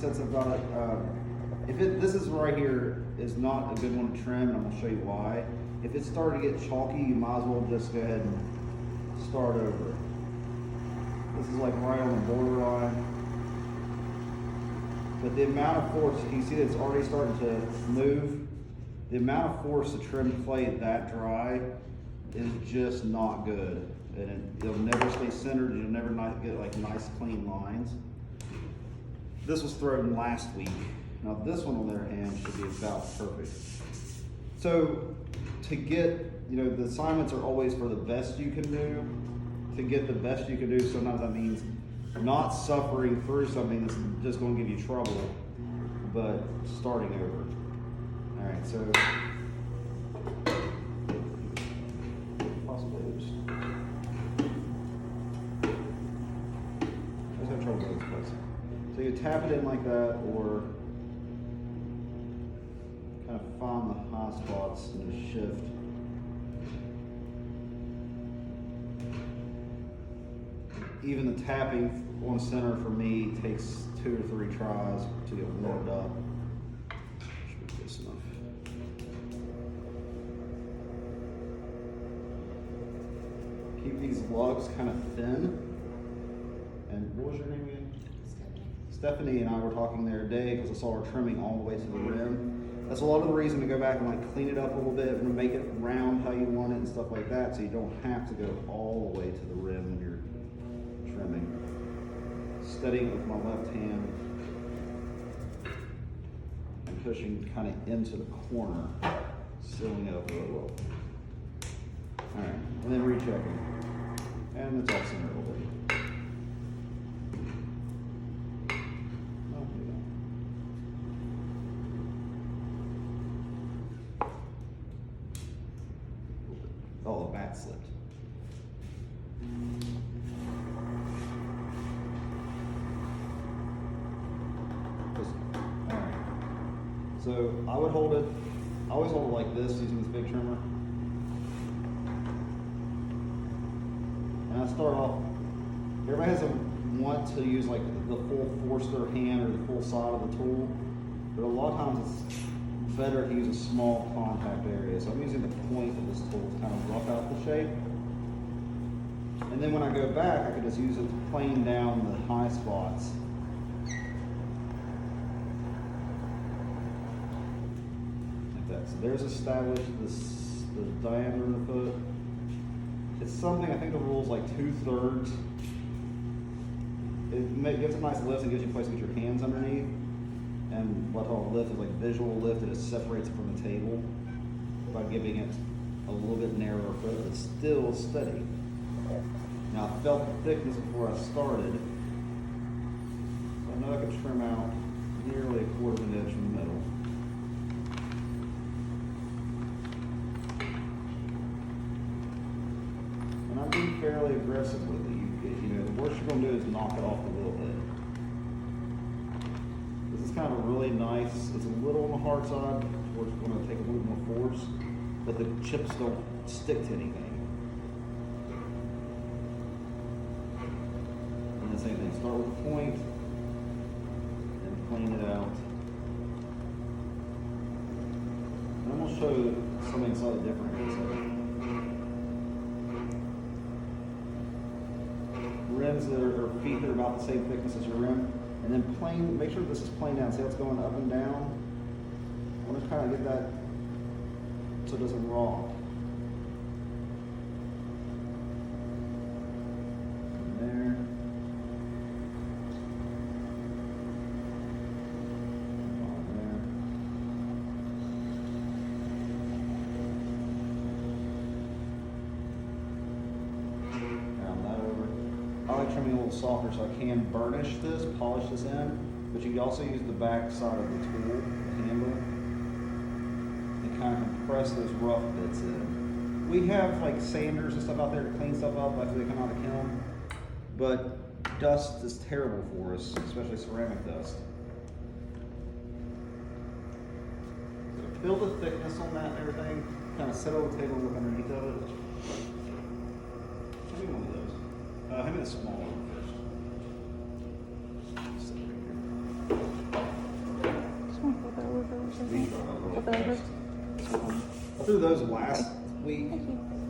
Sense about it. This is right here is not a good one to trim, and I'm gonna show you why. If it's starting to get chalky, you might as well just go ahead and start over. This is like right on the borderline. But the amount of force, you see that it's already starting to move. The amount of force to trim clay that dry is just not good. And it'll never stay centered, you'll never get like nice clean lines. This was thrown last week. Now this one on the other hand should be about perfect. So to get, the assignments are always for the best you can do. To get the best you can do, sometimes that means not suffering through something that's just going to give you trouble, but starting over. All right, so possibly oops. I just have trouble with this place. So you tap it in like that, or kind of find the high spots and just shift. Even the tapping on center for me takes 2 or 3 tries to get warmed up. Should be close enough. Keep these lugs kind of thin. And what was your name again? Stephanie and I were talking the other day because I saw her trimming all the way to the rim. That's a lot of the reason to go back and like clean it up a little bit and make it round how you want it and stuff like that, so you don't have to go all the way to the rim when you're trimming. Steadying it with my left hand and pushing kind of into the corner, sealing it up really well. All right, and then rechecking. And it's off center a little bit. Oh, the back slipped. Alright. So I would hold it, I always hold it like this using this big trimmer. And I start off, everybody has a want to use like the full force of their hand or the full side of the tool, but a lot of times it's better to use a small contact area. So I'm using the point of this tool to kind of rough out the shape. And then when I go back, I can just use it to plane down the high spots. Like that. So there's established the diameter of the foot. It's something, I think the rule is like 2/3. It gives a nice lift and gives you a place to get your hands underneath. And what I'll lift is like visual lift, and it separates it from the table by giving it a little bit narrower foot, but still steady. Now I felt the thickness before I started, so I know I could trim out nearly 1/4 of an inch from the middle. And I'm being fairly aggressive with it. The worst you're going to do is knock it off the wheel head. This is kind of a really nice, it's a little on the hard side, where it's going to take a little more force, but the chips don't stick to anything. And the same thing, start with a point, and plane it out. And I'm going to show you something slightly different here. So, rims that are feet that are about the same thickness as your rim. And then plane, make sure this is plane down. See how it's going up and down? I want to kind of get that so it doesn't rock. There. Round that over. I like trimming a little softer so I can burnish this, polish this in, but you can also use the back side of the tool, the handle, and kind of compress those rough bits in. We have like sanders and stuff out there to clean stuff up after they come out of the kiln, but dust is terrible for us, especially ceramic dust. So feel the thickness on that and everything, kind of sit over the table and look underneath of it. Give me one of those. Give me the small one first. Sit right here. These dry really Flip it over. fast. I threw those last week. Thank you.